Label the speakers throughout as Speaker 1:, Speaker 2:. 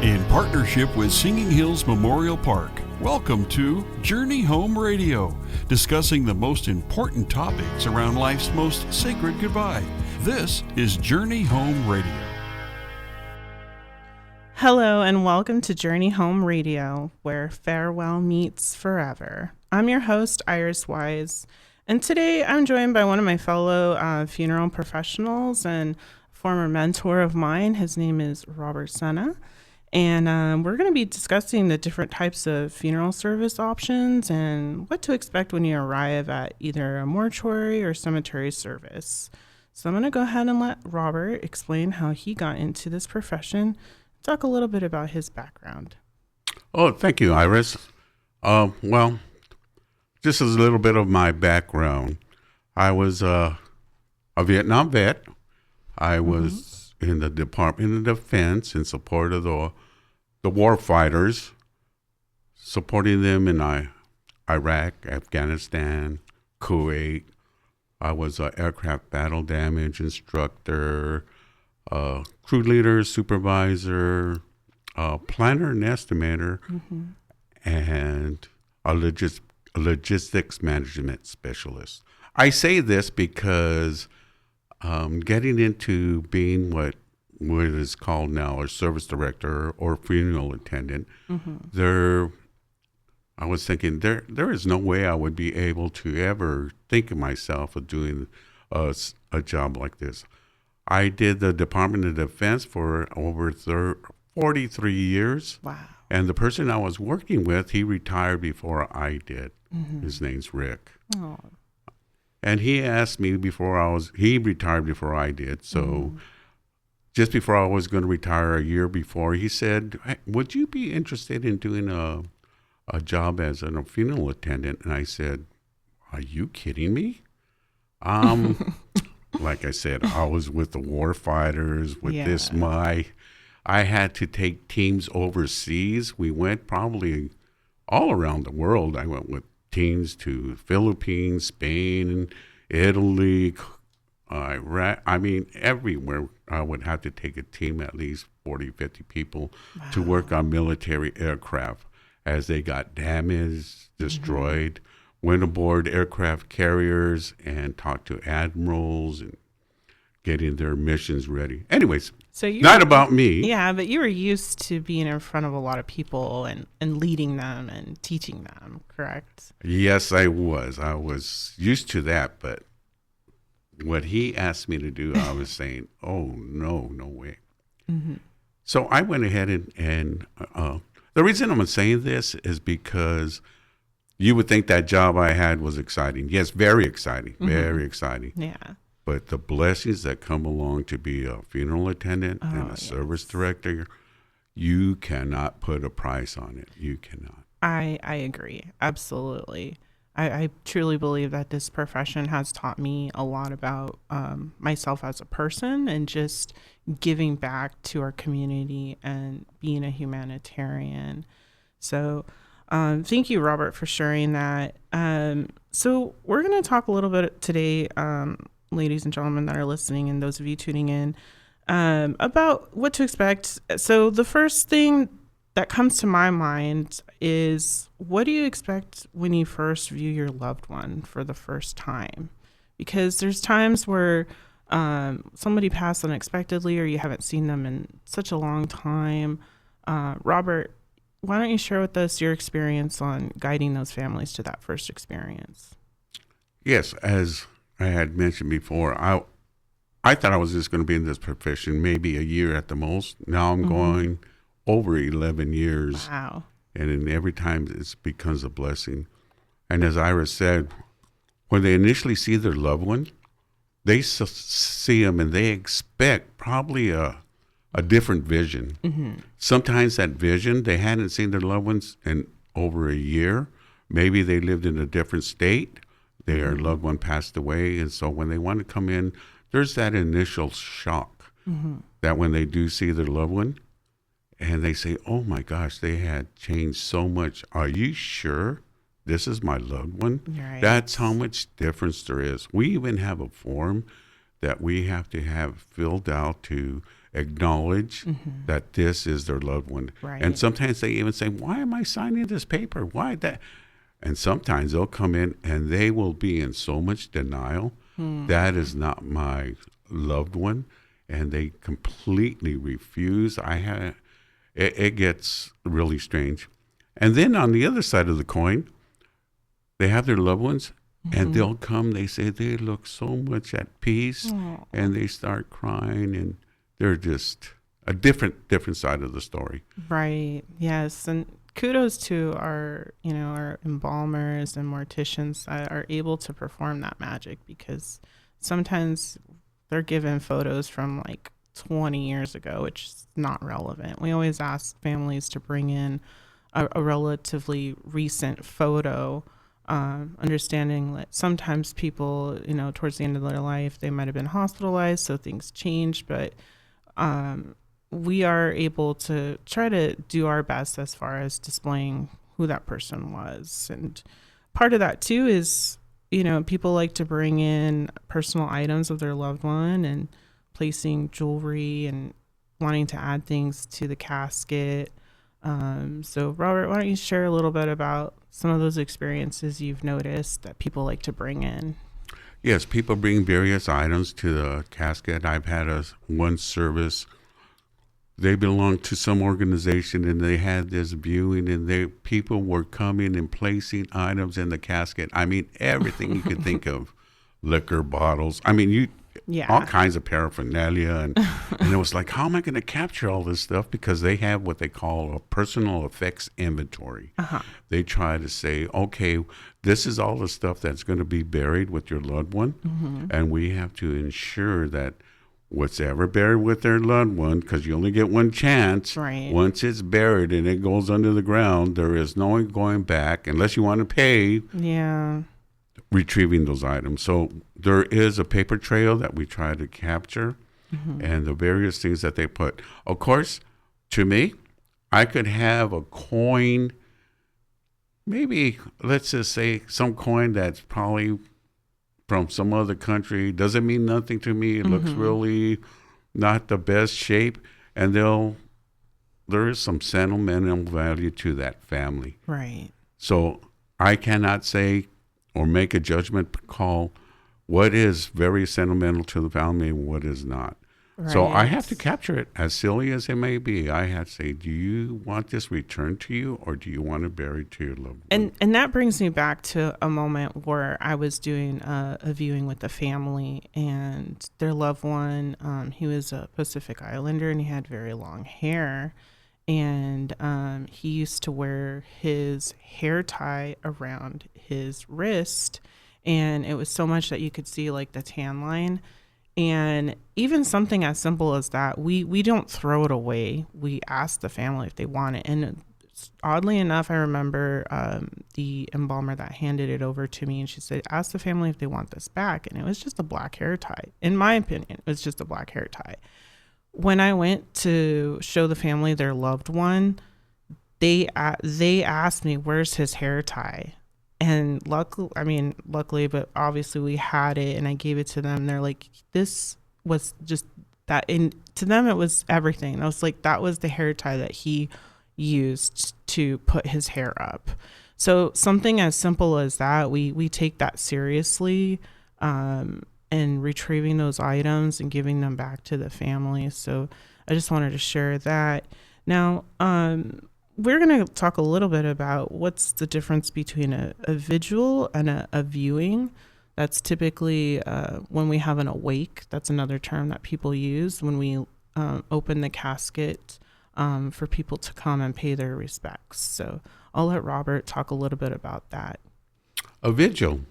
Speaker 1: In partnership with Singing Hills Memorial Park, welcome to Journey Home Radio, discussing the most important topics around life's most sacred goodbye. This is Journey Home Radio.
Speaker 2: Hello and welcome to Journey Home Radio, where farewell meets forever. I'm your host, Iris Wise, and today I'm joined by one of my fellow funeral professionals and former mentor of mine. His name is Robert Sena. And we're going to be discussing the different types of funeral service options and what to expect when you arrive at either a mortuary or cemetery service. So I'm going to go ahead and let Robert explain how he got into this profession, talk a little bit about his background.
Speaker 3: Oh, thank you, Iris. Well, just as a little bit of my background. I was a Vietnam vet. I was in the Department of Defense in support of the war fighters, supporting them in Iraq, Afghanistan, Kuwait. I was an aircraft battle damage instructor, crew leader, supervisor, planner and estimator, and a logistics management specialist. I say this because getting into being what is called now a service director or funeral attendant, I was thinking there is no way I would be able to ever think of myself of doing a job like this. I did the Department of Defense for over 43 years. Wow. And the person I was working with, he retired before I did. His name's Rick. Oh. And he asked me he retired before I did. So just before I was going to retire a year before, he said, hey, would you be interested in doing a job as a funeral attendant? And I said, are you kidding me? Like I said, I was with the war fighters with this. I had to take teams overseas. We went probably all around the world. I went with teams to Philippines, Spain, Italy, Iraq. I mean, everywhere I would have to take a team, at least 40, 50 people to work on military aircraft as they got damaged, destroyed, went aboard aircraft carriers and talked to admirals and getting their missions ready. Anyways, so not about me.
Speaker 2: Yeah, but you were used to being in front of a lot of people and leading them and teaching them, correct?
Speaker 3: Yes, I was. I was used to that, but what he asked me to do, I was saying, oh, no way. So I went ahead and the reason I'm saying this is because you would think that job I had was exciting. Yes, very exciting, very exciting. Yeah. But the blessings that come along to be a funeral attendant and a service director, you cannot put a price on it. You cannot.
Speaker 2: I agree. Absolutely. I truly believe that this profession has taught me a lot about myself as a person and just giving back to our community and being a humanitarian. So thank you, Robert, for sharing that. So we're going to talk a little bit today, ladies and gentlemen that are listening and those of you tuning in, about what to expect. So the first thing that comes to my mind is, what do you expect when you first view your loved one for the first time? Because there's times where somebody passed unexpectedly or you haven't seen them in such a long time. Robert, why don't you share with us your experience on guiding those families to that first experience?
Speaker 3: Yes, as I had mentioned before, I thought I was just going to be in this profession maybe a year at the most. Now I'm going over 11 years. Wow. And then every time it becomes a blessing. And as Iris said, when they initially see their loved one, they see them and they expect probably a different vision. Sometimes that vision, they hadn't seen their loved ones in over a year. Maybe they lived in a different state. Their loved one passed away. And so when they want to come in, there's that initial shock that when they do see their loved one and they say, oh my gosh, they had changed so much. Are you sure this is my loved one? Right. That's how much difference there is. We even have a form that we have to have filled out to acknowledge that this is their loved one.
Speaker 2: Right.
Speaker 3: And sometimes they even say, why am I signing this paper? Why that? And sometimes they'll come in and they will be in so much denial. That is not my loved one. And they completely refuse. It gets really strange. And then on the other side of the coin, they have their loved ones, and they'll come. They say they look so much at peace, and they start crying, and they're just a different side of the story.
Speaker 2: Right. Yes. And kudos to our embalmers and morticians that are able to perform that magic, because sometimes they're given photos from like 20 years ago, which is not relevant. We always ask families to bring in a relatively recent photo, understanding that sometimes people, towards the end of their life, they might have been hospitalized, so things change, but we are able to try to do our best as far as displaying who that person was. And part of that too is, people like to bring in personal items of their loved one and placing jewelry and wanting to add things to the casket. So Robert, why don't you share a little bit about some of those experiences you've noticed that people like to bring in?
Speaker 3: Yes, people bring various items to the casket. I've had one service. They belonged to some organization, and they had this viewing, and people were coming and placing items in the casket. I mean, everything you could think of, liquor bottles. I mean, all kinds of paraphernalia, and it was like, how am I going to capture all this stuff? Because they have what they call a personal effects inventory. They try to say, okay, this is all the stuff that's going to be buried with your loved one, and we have to ensure that what's ever buried with their loved one, because you only get one chance.
Speaker 2: Right.
Speaker 3: Once it's buried and it goes under the ground, there is no going back unless you want to pay.
Speaker 2: Yeah.
Speaker 3: Retrieving those items. So there is a paper trail that we try to capture, and the various things that they put. Of course, to me, I could have a coin, maybe let's just say some coin that's probably from some other country, doesn't mean nothing to me. It looks really not the best shape, and there is some sentimental value to that family.
Speaker 2: Right.
Speaker 3: So I cannot say or make a judgment call what is very sentimental to the family and what is not. Right. So I have to capture it, as silly as it may be. I have to say, do you want this returned to you, or do you want it buried to your loved one?
Speaker 2: And that brings me back to a moment where I was doing a viewing with a family, and their loved one, he was a Pacific Islander, and he had very long hair. And he used to wear his hair tie around his wrist, and it was so much that you could see like the tan line. And even something as simple as that, we don't throw it away. We ask the family if they want it. And oddly enough, I remember the embalmer that handed it over to me, and she said, ask the family if they want this back. And it was just a black hair tie. In my opinion, it was just a black hair tie. When I went to show the family their loved one, they asked me, where's his hair tie? And luckily, but obviously we had it, and I gave it to them. They're like, this was just that. And to them, it was everything. I was like, that was the hair tie that he used to put his hair up. So something as simple as that, we take that seriously, and retrieving those items and giving them back to the family. So I just wanted to share that. Now, we're going to talk a little bit about what's the difference between a vigil and a viewing. That's typically when we have an awake. That's another term that people use when we open the casket for people to come and pay their respects. So I'll let Robert talk a little bit about that.
Speaker 3: A vigil.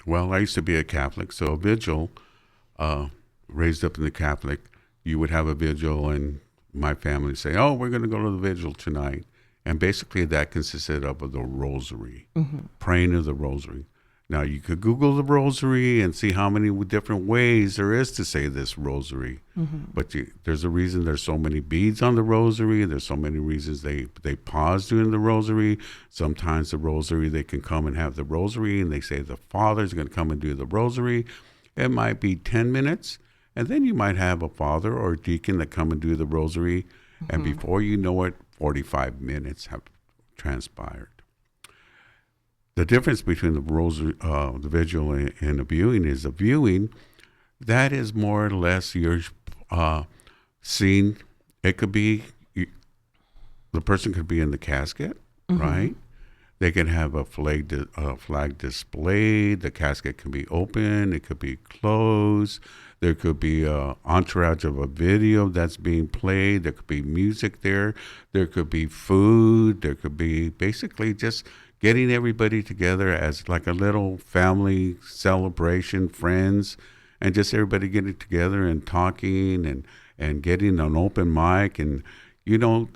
Speaker 3: Well, I used to be a Catholic, so a vigil, raised up in the Catholic, you would have a vigil, and my family say, oh, we're going to go to the vigil tonight. And basically that consisted of the rosary, praying of the rosary. Now, you could Google the rosary and see how many different ways there is to say this rosary. But there's a reason there's so many beads on the rosary. There's so many reasons they pause doing the rosary. Sometimes the rosary, they can come and have the rosary, and they say the Father's going to come and do the rosary. It might be 10 minutes. And then you might have a father or a deacon that come and do the rosary. And before you know it, 45 minutes have transpired. The difference between the rosary, the vigil and the viewing is the viewing, that is more or less you're seeing. It could be, the person could be in the casket, right? They can have a flag displayed. The casket can be open. It could be closed. There could be an entourage of a video that's being played. There could be music there. There could be food. There could be basically just getting everybody together as like a little family celebration, friends, and just everybody getting together and talking and getting an open mic. And, you know,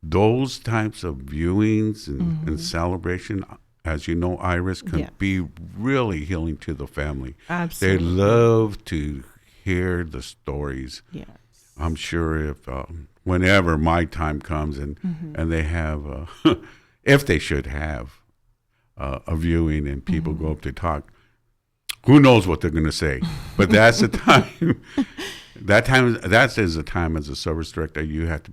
Speaker 3: those types of viewings and celebration, as you know, Iris, can be really healing to the family.
Speaker 2: Absolutely.
Speaker 3: They love to hear the stories.
Speaker 2: Yes.
Speaker 3: I'm sure if whenever my time comes and they have, if they should have a viewing and people go up to talk, who knows what they're going to say? But that's the time. That is the time as a service director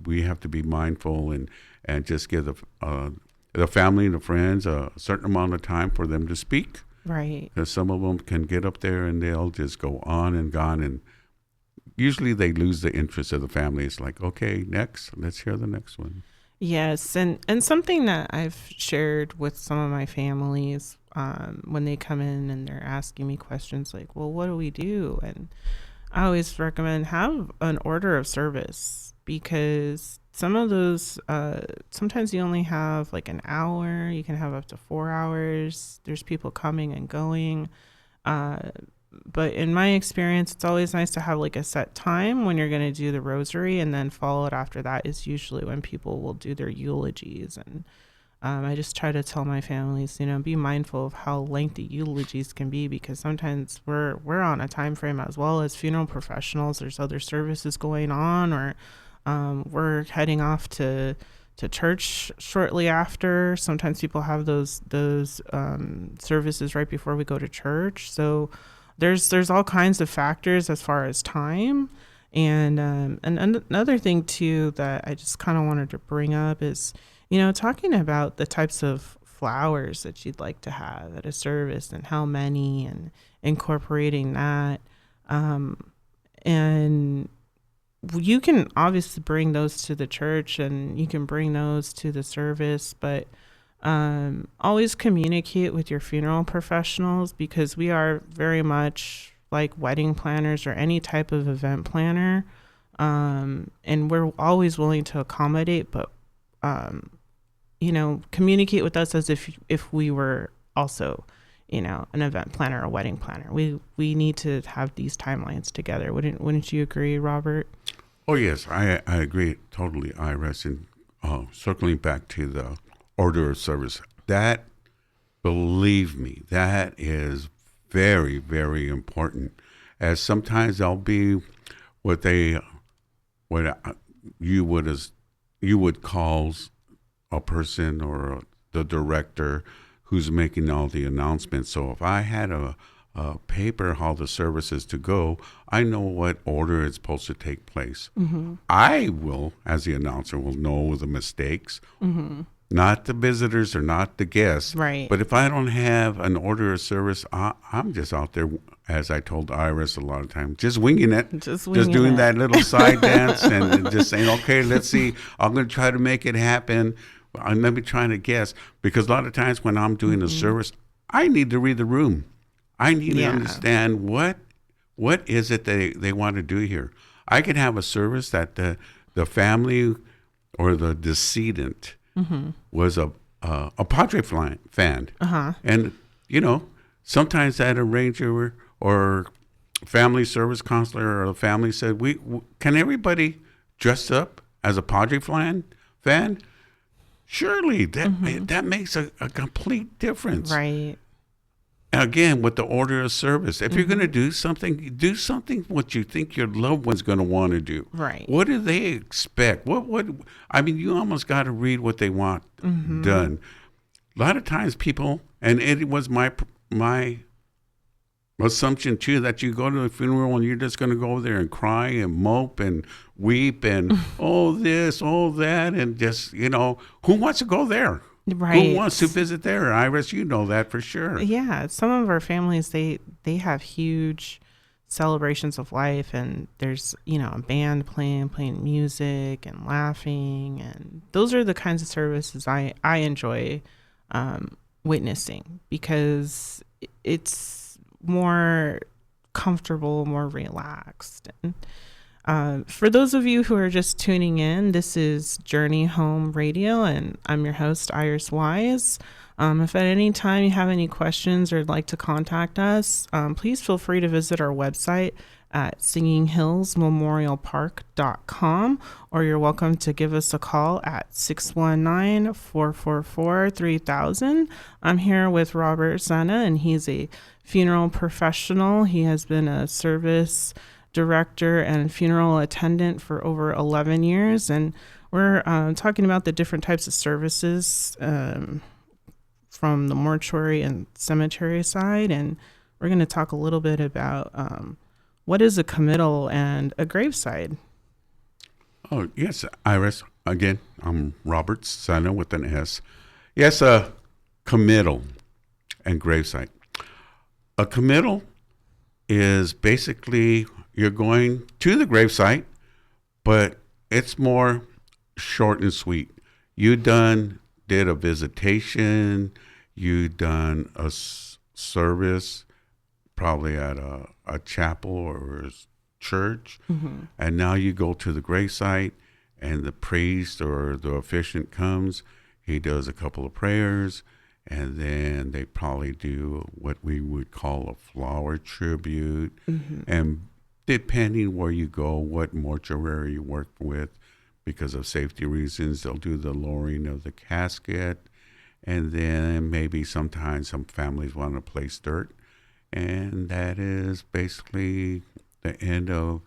Speaker 3: we have to be mindful and just give the family and the friends a certain amount of time for them to speak.
Speaker 2: Right.
Speaker 3: Because some of them can get up there and they'll just go on and on, and usually they lose the interest of the family. It's like, okay, next, let's hear the next one.
Speaker 2: Yes, and something that I've shared with some of my families when they come in and they're asking me questions like, well, what do we do? And I always recommend have an order of service, because some of those, sometimes you only have like an hour, you can have up to 4 hours. There's people coming and going. But in my experience, it's always nice to have like a set time when you're going to do the rosary, and then followed after that is usually when people will do their eulogies. And I just try to tell my families, you know, be mindful of how lengthy eulogies can be, because sometimes we're on a time frame as well as funeral professionals. There's other services going on, or we're heading off to church shortly after. Sometimes people have those services right before we go to church. So there's all kinds of factors as far as time. And another thing too that I just kind of wanted to bring up is, you know, talking about the types of flowers that you'd like to have at a service and how many, and incorporating that. And you can obviously bring those to the church and you can bring those to the service, but always communicate with your funeral professionals, because we are very much like wedding planners or any type of event planner. And we're always willing to accommodate, but you know, communicate with us as if we were also, you know, an event planner or a wedding planner. We need to have these timelines together. Wouldn't you agree, Robert?
Speaker 3: Oh, yes, I agree totally, Iris. And circling back to the order of service, that, believe me, that is very, very important. As sometimes there'll be what you would call a person or the director who's making all the announcements. So if I had a paper how the service is to go, I know what order it's supposed to take place. I will, as the announcer, will know the mistakes, not the visitors or not the guests.
Speaker 2: Right.
Speaker 3: But if I don't have an order of service, I'm just out there, as I told Iris a lot of times, just winging it, just doing that little side dance and just saying, okay, let's see, I'm going to try to make it happen. I'm maybe trying to guess, because a lot of times when I'm doing a service, I need to read the room. I need to understand what is it they want to do here. I can have a service that the family or the decedent was a Padre fan. And, you know, sometimes that arranger or family service counselor or the family said, can everybody dress up as a Padre fan? Surely that makes a complete difference.
Speaker 2: Right.
Speaker 3: Again, with the order of service, if you're going to do something what you think your loved one's going to want to do.
Speaker 2: Right.
Speaker 3: What do they expect? I mean, you almost got to read what they want done. A lot of times people, and it was my assumption too that you go to the funeral and you're just going to go there and cry and mope and weep and oh this, oh that, and just who wants to go there?
Speaker 2: Right.
Speaker 3: Who wants to visit there? Iris, you know that for sure.
Speaker 2: Yeah, some of our families they have huge celebrations of life, and there's a band playing music and laughing, and those are the kinds of services I enjoy witnessing, because it's more comfortable, more relaxed. And for those of you who are just tuning in, this is Journey Home Radio, and I'm your host, Iris Wise. If at any time you have any questions or would like to contact us, please feel free to visit our website at singinghillsmemorialpark.com, or you're welcome to give us a call at 619-444-3000. I'm here with Robert Sena, and he's a funeral professional. He has been a service director and funeral attendant for over 11 years, and we're talking about the different types of services from the mortuary and cemetery side, and we're going to talk a little bit about what is a committal and a graveside.
Speaker 3: Oh, yes, Iris. Again, I'm Robert Sena with an S. Yes, a committal and gravesite. A committal is basically you're going to the gravesite, but it's more short and sweet. You did a visitation, you done a service, probably at a chapel or a church, and now you go to the gravesite, and the priest or the officiant comes. He does a couple of prayers, and then they probably do what we would call a flower tribute. And depending where you go, what mortuary you work with, because of safety reasons, they'll do the lowering of the casket, and then maybe sometimes some families want to place dirt. And that is basically the end of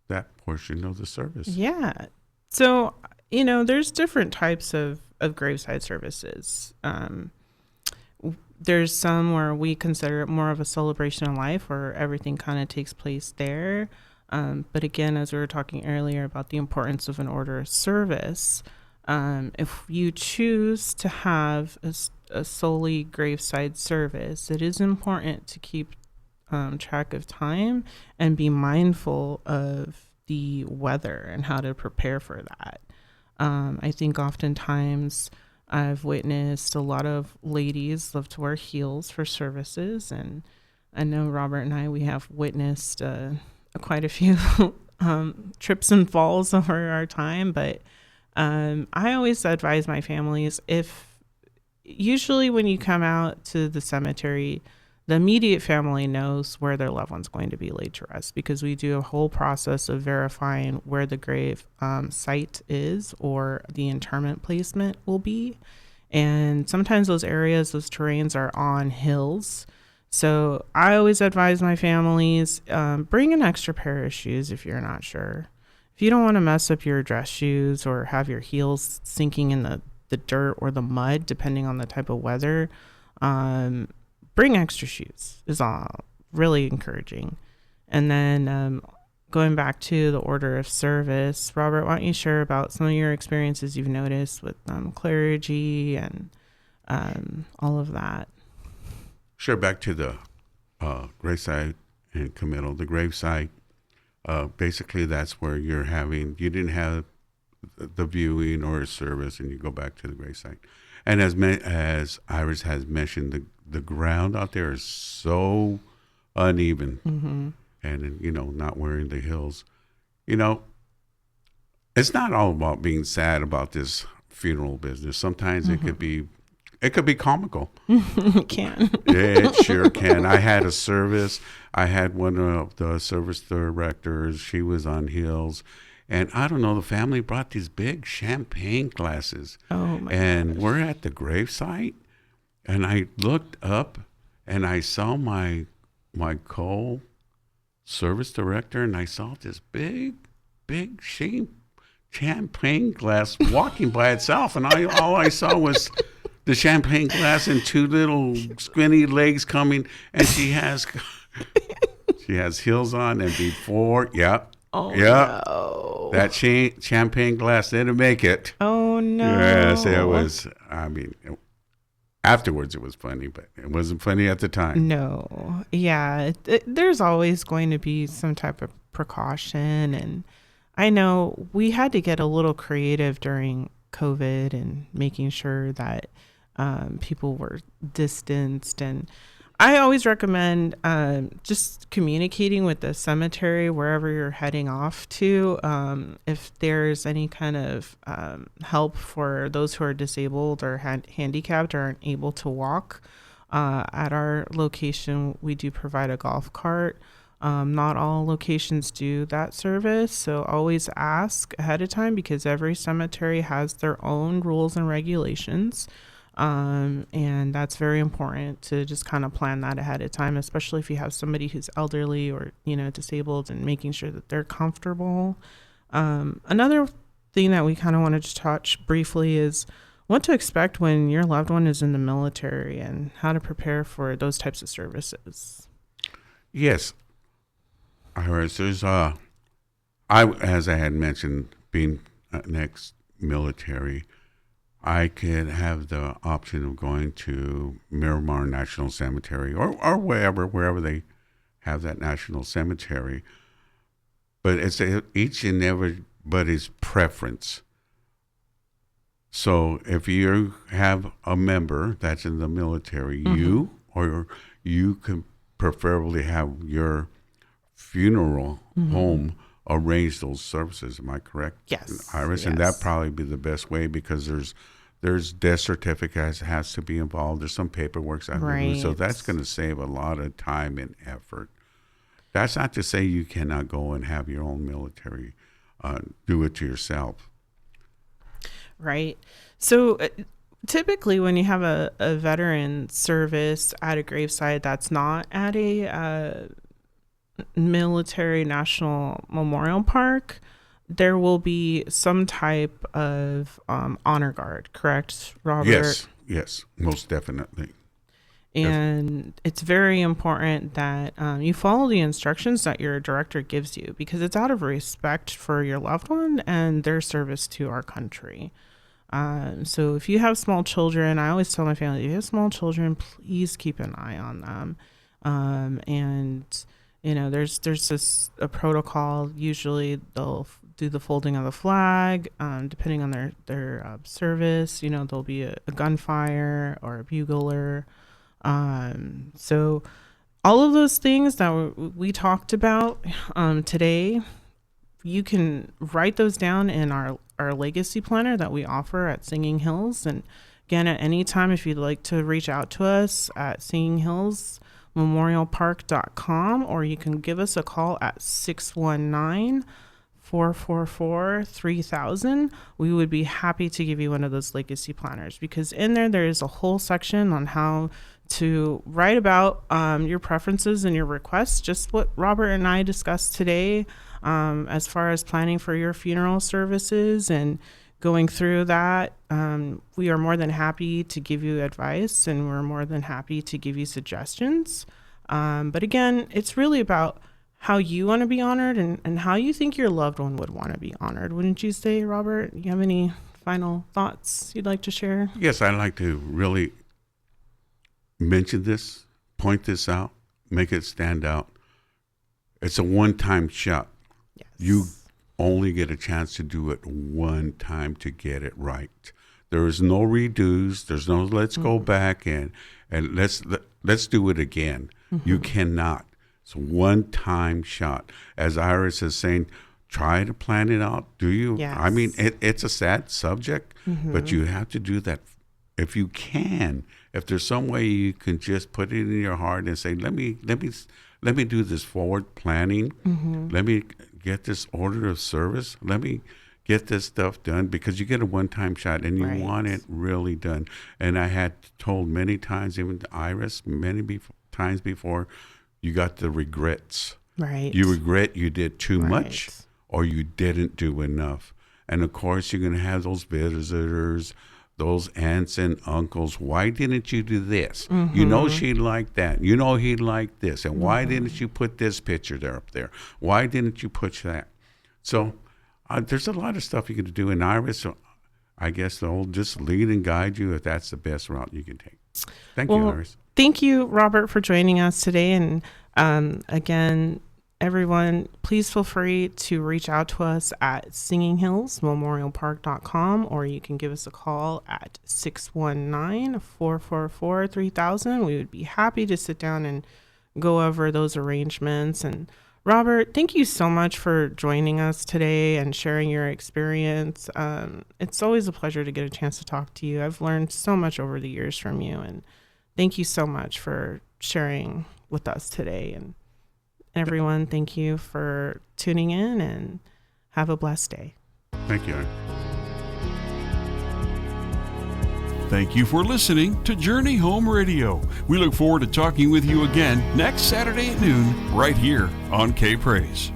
Speaker 3: that portion of the service.
Speaker 2: Yeah. So, there's different types of graveside services. There's some where we consider it more of a celebration of life, where everything kind of takes place there. But again, as we were talking earlier about the importance of an order of service, if you choose to have a solely graveside service, it is important to keep track of time and be mindful of the weather and how to prepare for that. I think oftentimes I've witnessed a lot of ladies love to wear heels for services, and I know Robert and we have witnessed quite a few trips and falls over our time, but I always advise my families, usually when you come out to the cemetery, the immediate family knows where their loved one's going to be laid to rest, because we do a whole process of verifying where the grave site is or the interment placement will be. And sometimes those terrains are on hills. So I always advise my families, bring an extra pair of shoes if you're not sure. If you don't want to mess up your dress shoes or have your heels sinking in the dirt or the mud, depending on the type of weather, bring extra shoes is all really encouraging. And then going back to the order of service, Robert, why don't you share about some of your experiences you've noticed with clergy and all of that?
Speaker 3: Sure. Back to the graveside and committal. The graveside, basically that's where you didn't have the viewing or a service, and you go back to the gravesite. And as Iris has mentioned, the ground out there is so uneven, and not wearing the heels. It's not all about being sad about this funeral business. Sometimes it could be comical.
Speaker 2: It can.
Speaker 3: It sure can. I had a service. I had one of the service directors. She was on heels. And I don't know, the family brought these big champagne glasses.
Speaker 2: Oh, my
Speaker 3: And
Speaker 2: gosh.
Speaker 3: we're at the gravesite, and I looked up, and I saw my co-service director, and I saw this big champagne glass walking by itself. And all I saw was the champagne glass and two little skinny legs coming, and she has She has heels on, and before,
Speaker 2: Oh
Speaker 3: yeah,
Speaker 2: no.
Speaker 3: that champagne glass didn't make it.
Speaker 2: Oh no.
Speaker 3: Yes, it was. I mean, afterwards it was funny, but it wasn't funny at the time.
Speaker 2: No. Yeah. There's always going to be some type of precaution. And I know we had to get a little creative during COVID and making sure that people were distanced. And I always recommend just communicating with the cemetery wherever you're heading off to. If there's any kind of help for those who are disabled or handicapped or aren't able to walk, at our location, we do provide a golf cart. Not all locations do that service, so always ask ahead of time because every cemetery has their own rules and regulations. And that's very important to just kind of plan that ahead of time, especially if you have somebody who's elderly or, disabled, and making sure that they're comfortable. Another thing that we kind of wanted to touch briefly is what to expect when your loved one is in the military and how to prepare for those types of services.
Speaker 3: Yes, Iris, as I had mentioned, being ex-military, I could have the option of going to Miramar National Cemetery or wherever they have that national cemetery. But it's each and everybody's preference. So if you have a member that's in the military, you can preferably have your funeral home arrange those services. Am I correct?
Speaker 2: Yes,
Speaker 3: Iris?
Speaker 2: yes.
Speaker 3: And that probably be the best way because there's death certificates has to be involved. There's some paperwork that
Speaker 2: Right.
Speaker 3: so that's going to save a lot of time and effort. That's not to say you cannot go and have your own military do it to yourself.
Speaker 2: Right. So typically when you have a veteran service at a gravesite that's not at a military national memorial park, there will be some type of honor guard, correct, Robert?
Speaker 3: Yes, most definitely.
Speaker 2: And it's very important that you follow the instructions that your director gives you because it's out of respect for your loved one and their service to our country. So if you have small children, I always tell my family, if you have small children, please keep an eye on them. And there's a protocol. Usually they'll do the folding of the flag, depending on their service. There'll be a gunfire or a bugler. So all of those things that we talked about today, you can write those down in our legacy planner that we offer at Singing Hills. And again, at any time, if you'd like to reach out to us at singinghillsmemorialpark.com, or you can give us a call at 619-444-3000. We would be happy to give you one of those legacy planners because in there is a whole section on how to write about your preferences and your requests, just what Robert and I discussed today, as far as planning for your funeral services and going through that. We are more than happy to give you advice and we're more than happy to give you suggestions. But again, it's really about how you want to be honored and how you think your loved one would want to be honored. Wouldn't you say, Robert? You have any final thoughts you'd like to share?
Speaker 3: Yes, I'd like to really mention this, point this out, make it stand out. It's a one-time shot.
Speaker 2: Yes.
Speaker 3: You only get a chance to do it one time to get it right. There is no redos. There's no let's go back and let's do it again. You cannot. It's a one-time shot. As Iris is saying, try to plan it out. Do you?
Speaker 2: Yes.
Speaker 3: I mean, it's a sad subject, but you have to do that if you can. If there's some way you can just put it in your heart and say, let me do this forward planning. Let me get this order of service. Let me get this stuff done because you get a one-time shot and you want it really done. And I had told many times, even to Iris, times before, you got the regrets.
Speaker 2: Right.
Speaker 3: You regret you did too much or you didn't do enough. And of course, you're going to have those visitors, those aunts and uncles, why didn't you do this? You know she'd like that. You know he'd like this. And why didn't you put this picture there up there? Why didn't you put that? So there's a lot of stuff you can do. And Iris, I guess they'll just lead and guide you if that's the best route you can take. Thank you, Iris.
Speaker 2: Thank you, Robert, for joining us today. And again, everyone, please feel free to reach out to us at singinghillsmemorialpark.com, or you can give us a call at 619-444-3000. We would be happy to sit down and go over those arrangements. And Robert, thank you so much for joining us today and sharing your experience. It's always a pleasure to get a chance to talk to you. I've learned so much over the years from you, and thank you so much for sharing with us today. And everyone, thank you for tuning in, and have a blessed day.
Speaker 3: Thank you.
Speaker 1: Thank you for listening to Journey Home Radio. We look forward to talking with you again next Saturday at noon right here on K-Praise.